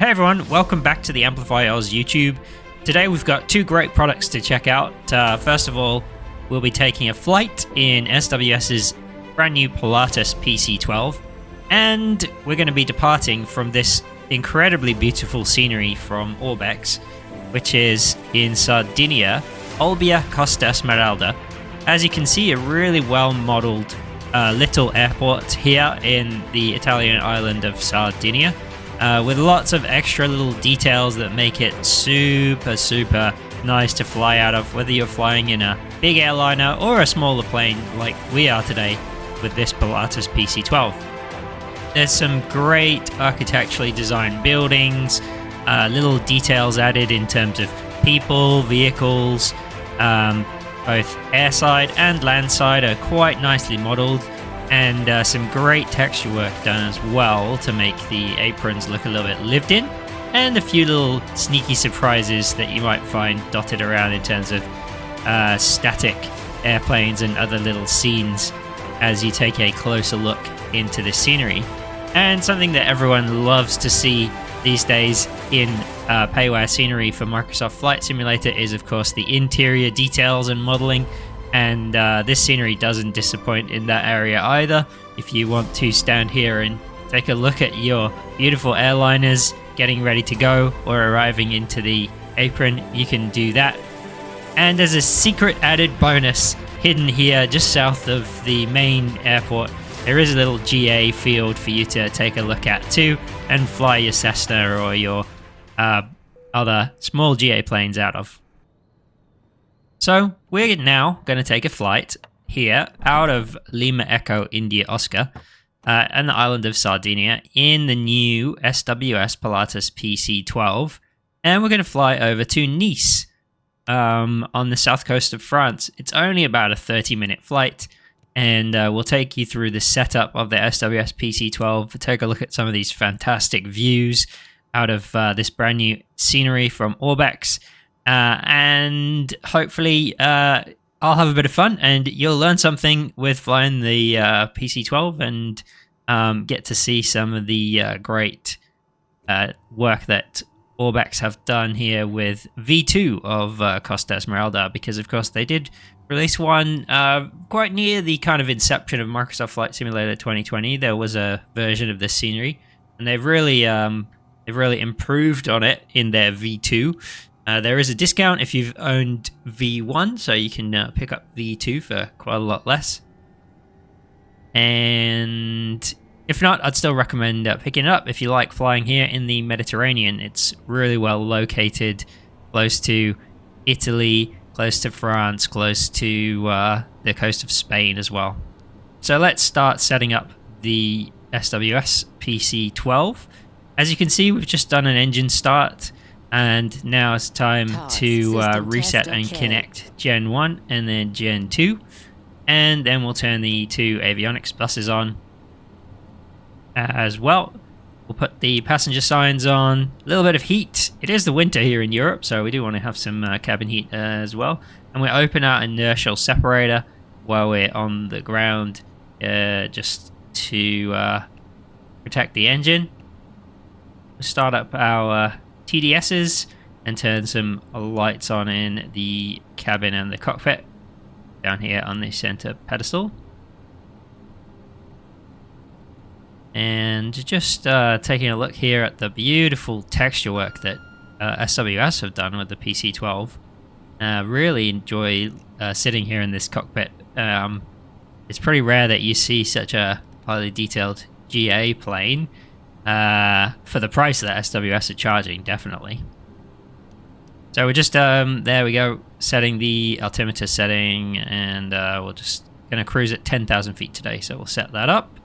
Hey everyone, welcome back to the Amplify Oz YouTube. Today we've got two great products to check out. First of all, we'll be taking a flight in SWS's brand new Pilatus PC12, and we're going to be departing from this incredibly beautiful scenery from ORBX, which is in Sardinia, Olbia Costa Smeralda. As you can see, a really well-modeled little airport here in the Italian island of Sardinia. With lots of extra little details that make it super nice to fly out of, whether you're flying in a big airliner or a smaller plane like we are today with this Pilatus PC12. There's some great architecturally designed buildings, little details added in terms of people, vehicles, both airside and landside are quite nicely modeled. And some great texture work done as well to make the aprons look a little bit lived in, and a few little sneaky surprises that you might find dotted around in terms of static airplanes and other little scenes as you take a closer look into the scenery. And something that everyone loves to see these days in payware scenery for Microsoft Flight Simulator is, of course, the interior details and modeling. And this scenery doesn't disappoint in that area either. If you want to stand here and take a look at your beautiful airliners getting ready to go or arriving into the apron, you can do that. And as a secret added bonus hidden here just south of the main airport, there is a little GA field for you to take a look at too and fly your Cessna or your other small GA planes out of. So we're now going to take a flight here out of Lima Echo India Oscar and the island of Sardinia in the new SWS Pilatus PC12, and we're going to fly over to Nice on the south coast of France. It's only about a 30-minute flight, and we'll take you through the setup of the SWS PC12, take a look at some of these fantastic views out of this brand new scenery from ORBX. And hopefully I'll have a bit of fun and you'll learn something with flying the PC12 and get to see some of the great work that ORBX have done here with V2 of Costa Smeralda, because of course they did release one quite near the kind of inception of Microsoft Flight Simulator 2020. There was a version of this scenery, and they've really improved on it in their V2. There is a discount if you've owned V1, so you can pick up V2 for quite a lot less. And if not, I'd still recommend picking it up if you like flying here in the Mediterranean. It's really well located, close to Italy, close to France, close to the coast of Spain as well. So let's start setting up the SWS PC12. As you can see, we've just done an engine start. And now it's time to reset and connect Gen 1 and then Gen 2. And then we'll turn the two avionics buses on as well. We'll put the passenger signs on. A little bit of heat. It is the winter here in Europe, so we do want to have some cabin heat as well. And we'll open our inertial separator while we're on the ground just to protect the engine. We'll start up our TDSs and turn some lights on in the cabin and the cockpit down here on the center pedestal. And just taking a look here at the beautiful texture work that SWS have done with the PC12. Really enjoy sitting here in this cockpit. It's pretty rare that you see such a highly detailed GA plane. For the price that SWS are charging, definitely. So we're just, there we go, setting the altimeter setting, and we're just going to cruise at 10,000 feet today, so we'll set that up.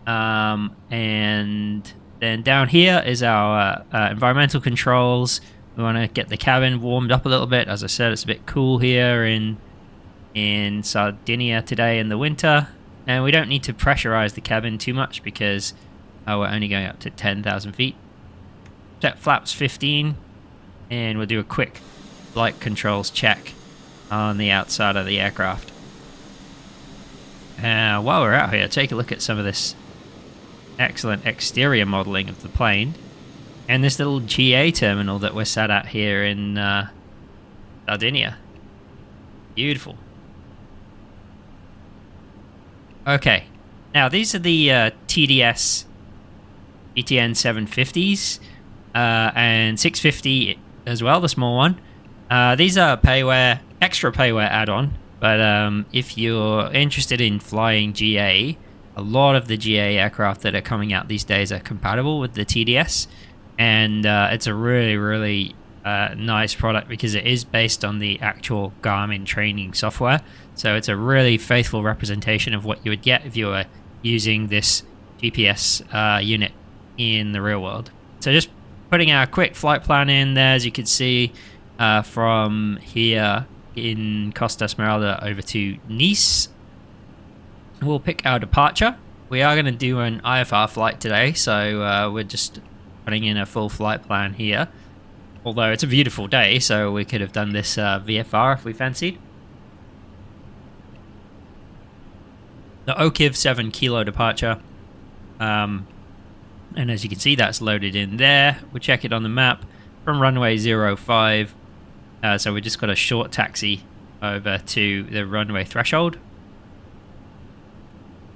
And then down here is our environmental controls. We want to get the cabin warmed up a little bit. As I said, it's a bit cool here in Sardinia today in the winter, and we don't need to pressurize the cabin too much because we're only going up to 10,000 feet. Set flaps 15, and we'll do a quick flight controls check on the outside of the aircraft. While we're out here, take a look at some of this excellent exterior modeling of the plane. And this little GA terminal that we're sat at here in Sardinia. Beautiful. Okay, now these are the TDS GTN 750s and 650 as well, the small one. These are extra payware add-on, but if you're interested in flying GA, a lot of the GA aircraft that are coming out these days are compatible with the TDS, and it's a really, really nice product because it is based on the actual Garmin training software. So it's a really faithful representation of what you would get if you were using this GPS unit in the real world. So just putting our quick flight plan in there, as you can see, from here in Costa Smeralda over to Nice. We'll pick our departure. We are going to do an IFR flight today, so we're just putting in a full flight plan here. Although it's a beautiful day, so we could have done this VFR if we fancied. The OKIV 7 kilo departure. And as you can see, that's loaded in there. We'll check it on the map from runway 05. So we just got a short taxi over to the runway threshold.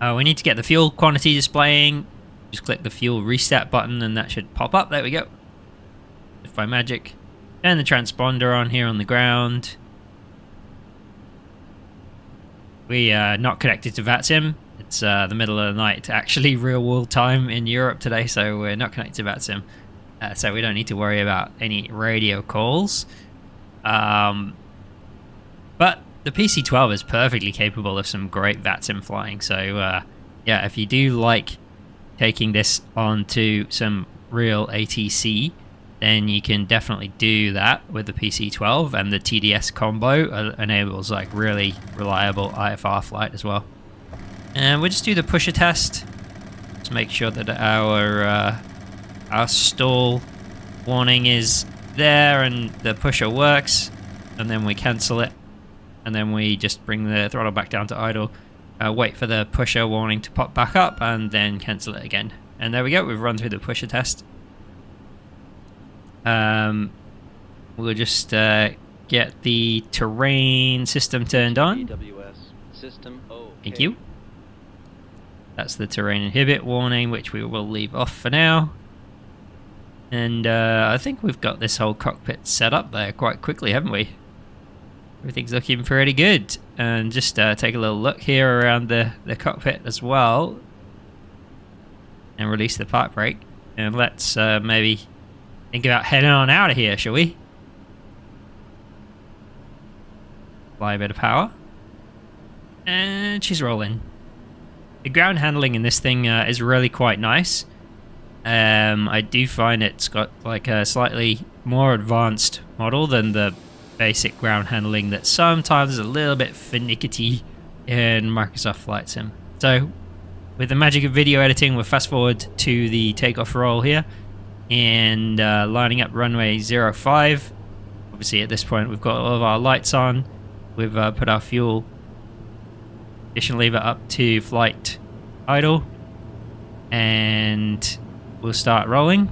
We need to get the fuel quantity displaying. Just click the fuel reset button and that should pop up. There we go. If by magic. And the transponder on here on the ground. We are not connected to VATSIM. It's the middle of the night, actually real world time in Europe today, so we're not connected to VATSIM. So we don't need to worry about any radio calls. But the PC12 is perfectly capable of some great VATSIM flying. So yeah, if you do like taking this onto some real ATC, then you can definitely do that with the PC12, and the TDS combo enables like really reliable IFR flight as well. And we'll just do the pusher test to make sure that our stall warning is there and the pusher works, and then we cancel it, and then we just bring the throttle back down to idle, wait for the pusher warning to pop back up, and then cancel it again. And there we go, we've run through the pusher test. We'll just get the terrain system turned on. SWS system OK. Thank you. That's the terrain inhibit warning, which we will leave off for now. And I think we've got this whole cockpit set up there quite quickly, haven't we? Everything's looking pretty good. And just take a little look here around the cockpit as well. And release the park brake. And let's maybe think about heading on out of here, shall we? Apply a bit of power. And she's rolling. The ground handling in this thing is really quite nice. I do find it's got like a slightly more advanced model than the basic ground handling that sometimes is a little bit finicky in Microsoft Flight Sim. So with the magic of video editing, we'll fast forward to the takeoff roll here and lining up runway 05. Obviously at this point we've got all of our lights on. We've put our fuel ignition lever up to flight idle, and we'll start rolling.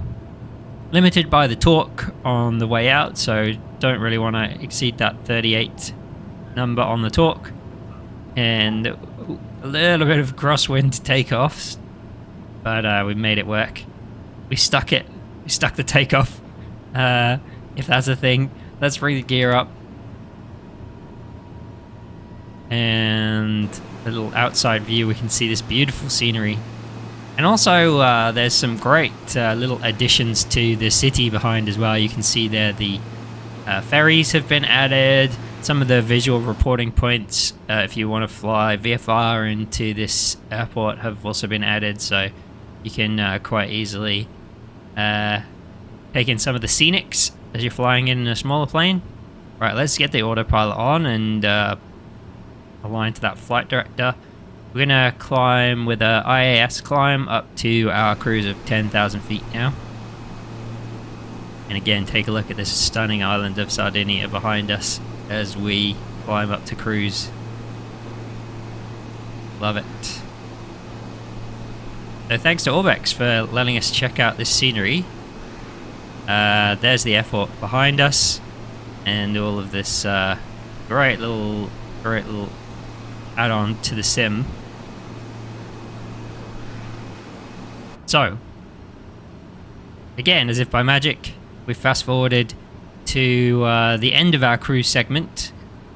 Limited by the torque on the way out, so don't really want to exceed that 38 number on the torque. And a little bit of crosswind takeoffs, but we made it work. We stuck it. We stuck the takeoff. If that's a thing, let's bring the gear up. And a little outside view, we can see this beautiful scenery. And also there's some great little additions to the city behind as well. You can see there the ferries have been added. Some of the visual reporting points, if you want to fly VFR into this airport, have also been added, so you can quite easily take in some of the scenics as you're flying in a smaller plane. Right, let's get the autopilot on and align to that flight director. We're gonna climb with a IAS climb up to our cruise of 10,000 feet now. And again, take a look at this stunning island of Sardinia behind us as we climb up to cruise. Love it. So thanks to ORBX for letting us check out this scenery. There's the airport behind us, and all of this great little add-on to the sim. So, again, as if by magic, we fast forwarded to the end of our cruise segment.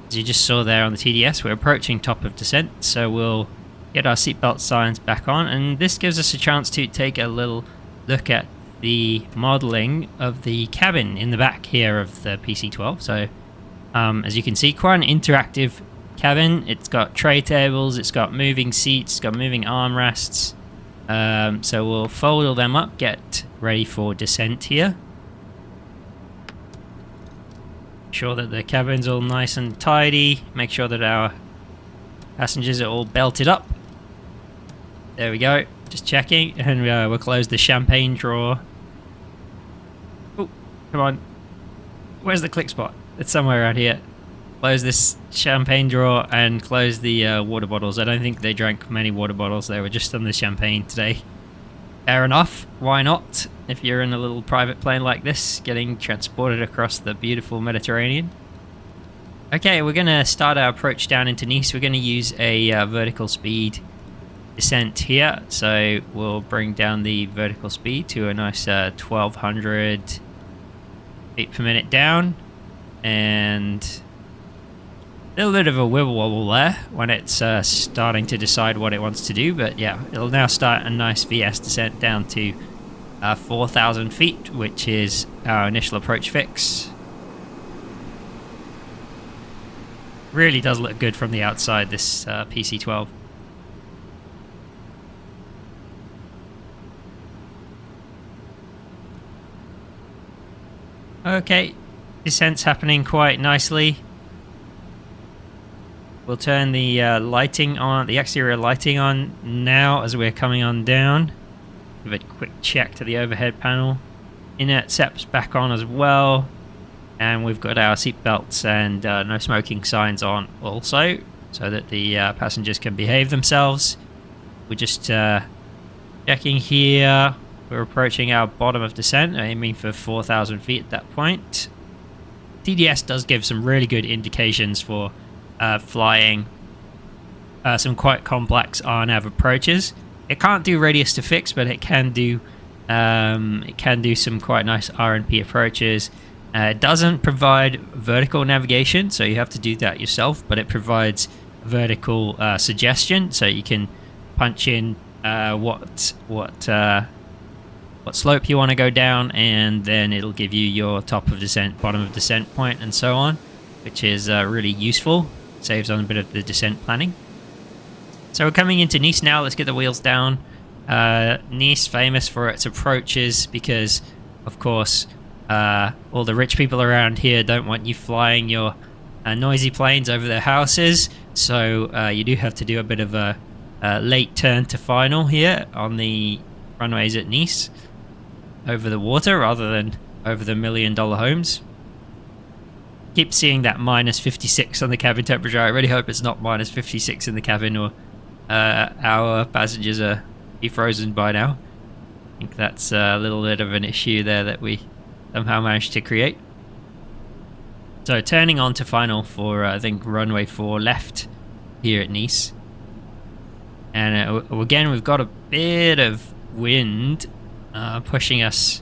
As you just saw there on the TDS, we're approaching top of descent, so we'll get our seatbelt signs back on, and this gives us a chance to take a little look at the modeling of the cabin in the back here of the PC12. So as you can see, quite an interactive cabin. It's got tray tables, it's got moving seats, it's got moving armrests. So we'll fold all them up, get ready for descent here. Make sure that the cabin's all nice and tidy, make sure that our passengers are all belted up. There we go, just checking, and we'll close the champagne drawer. Oh, come on. Where's the click spot? It's somewhere around here. Close this champagne drawer and close the water bottles. I don't think they drank many water bottles, they were just on the champagne today. Fair enough, why not? If you're in a little private plane like this, getting transported across the beautiful Mediterranean. Okay, we're going to start our approach down into Nice. We're going to use a vertical speed descent here, so we'll bring down the vertical speed to a nice 1200 feet per minute down, and a little bit of a wibble wobble there when it's starting to decide what it wants to do, but yeah, it'll now start a nice VS descent down to 4,000 feet, which is our initial approach fix. Really does look good from the outside, this PC12. Okay, descent's happening quite nicely. We'll turn the lighting on, the exterior lighting on now as we're coming on down. Give a quick check to the overhead panel. Inert SEP's back on as well. And we've got our seat belts and no smoking signs on also, so that the passengers can behave themselves. We're just checking here. We're approaching our bottom of descent, aiming for 4,000 feet at that point. TDS does give some really good indications for flying some quite complex RNAV approaches. It can't do radius to fix, but it can do some quite nice RNP approaches. It doesn't provide vertical navigation, so you have to do that yourself, but it provides vertical suggestion, so you can punch in what slope you want to go down, and then it'll give you your top of descent, bottom of descent point, and so on, which is really useful. Saves on a bit of the descent planning. So we're coming into Nice now. Let's get the wheels down. Nice, famous for its approaches because, of course, all the rich people around here don't want you flying your noisy planes over their houses, so you do have to do a bit of a late turn to final here on the runways at Nice, over the water rather than over the $1 million homes. Keep seeing that minus 56 on the cabin temperature. I really hope it's not minus 56 in the cabin, or our passengers are frozen by now. I think that's a little bit of an issue there that we somehow managed to create. So turning on to final for I think runway 4 left here at Nice, and again we've got a bit of wind pushing us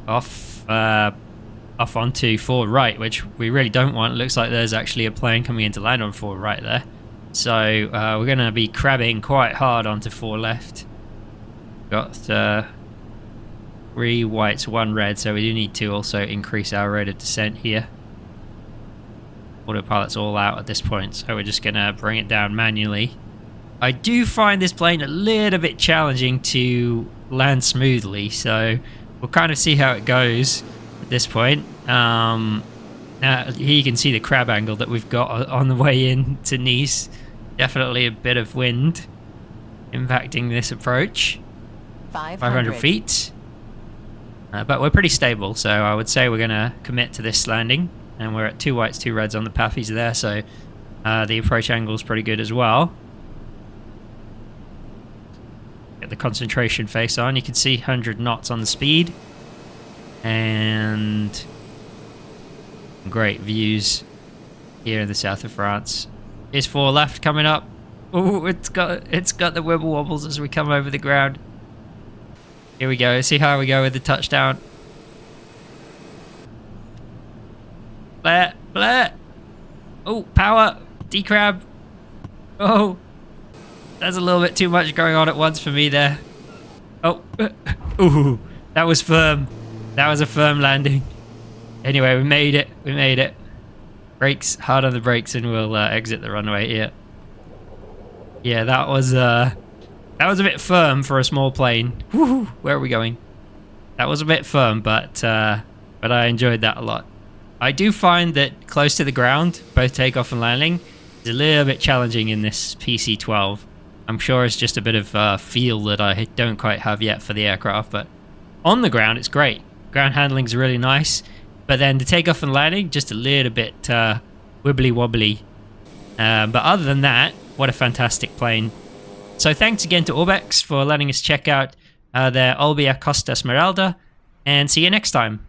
off onto 4 right, which we really don't want. It looks like there's actually a plane coming in to land on 4 right there, so we're going to be crabbing quite hard onto 4 left. Got 3 whites, 1 red, so we do need to also increase our rate of descent here. Autopilot's all out at this point, so we're just going to bring it down manually. I do find this plane a little bit challenging to land smoothly, so we'll kind of see how it goes at this point. Now here you can see the crab angle that we've got on the way in to Nice. Definitely a bit of wind impacting this approach. 500 feet. But we're pretty stable, so I would say we're going to commit to this landing. And we're at 2 whites, 2 reds on the PAFIs there, so the approach angle is pretty good as well. Get the concentration face on. You can see 100 knots on the speed. And great views here in the south of France. Here's 4 left coming up. Oh, it's got the wibble wobbles as we come over the ground. Here we go. See how we go with the touchdown. Bleh, bleh. Oh, power. D-crab. Oh, there's a little bit too much going on at once for me there. Oh, ooh, that was firm. That was a firm landing. Anyway, we made it. We made it. Brakes, hard on the brakes, and we'll exit the runway here. Yeah, that was a bit firm for a small plane. Woohoo! Where are we going? That was a bit firm, but I enjoyed that a lot. I do find that close to the ground, both takeoff and landing, is a little bit challenging in this PC12. I'm sure it's just a bit of feel that I don't quite have yet for the aircraft, but on the ground it's great. Ground handling's really nice, but then the takeoff and landing just a little bit wibbly wobbly. But other than that, what a fantastic plane. So thanks again to ORBX for letting us check out their Olbia Costa Smeralda, and see you next time.